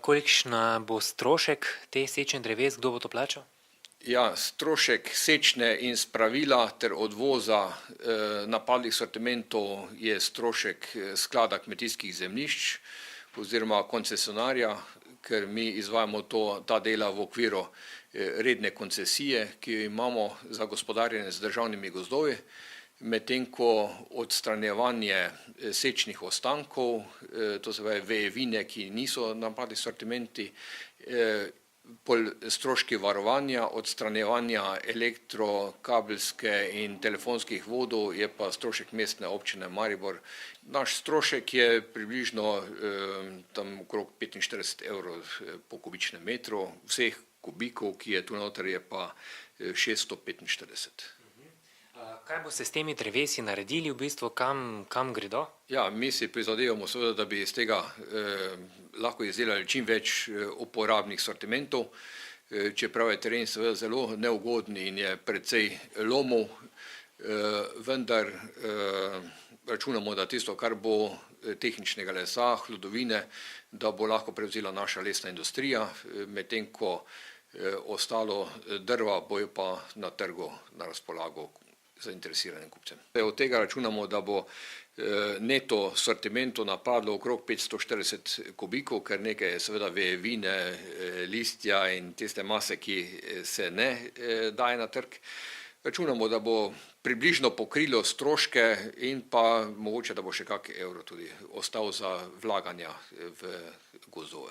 Kolikšna bo strošek te sečnje dreves, kdo bo to plačal? Ja, strošek sečnje in spravila ter odvoza napadlih sortimentov je strošek sklada kmetijskih zemljišč oziroma koncesionarja, ker mi izvajamo ta dela v okviru redne koncesije, ki jo imamo za gospodarjenje z državnimi gozdovi, medtem ko odstranjevanje sečnih ostankov, to se pravi vejevine, ki niso napadli sortimenti, stroški varovanja, odstranjevanja elektrokabelske in telefonskih vodov je pa strošek Mestne občine Maribor. Naš strošek je približno tam okrog 45 € po kubičnem metru, vseh kubikov, ki je tu noter, je pa 645. Kaj boste s temi drevesi naredili v bistvu, kam gredo? Ja, mi si prizadevamo seveda, da bi iz tega lahko izdelali čim več uporabnih sortimentov, čeprav je teren seveda zelo neugoden in je precej lomov, vendar računamo, da tisto, kar bo tehničnega lesa, hlodovine, da bo lahko prevzela naša lesna industrija, medtem ko ostalo drva bojo pa na trgu na razpolago zainteresiranim kupcem. Od tega računamo, da bo neto sortimentu napadlo okrog 540 kubikov, ker nekaj je seveda vejevine, listja in tiste mase, ki se ne daje na trg. Računamo, da bo približno pokrilo stroške in pa mogoče, da bo še kak evro tudi ostal za vlaganja v gozdove.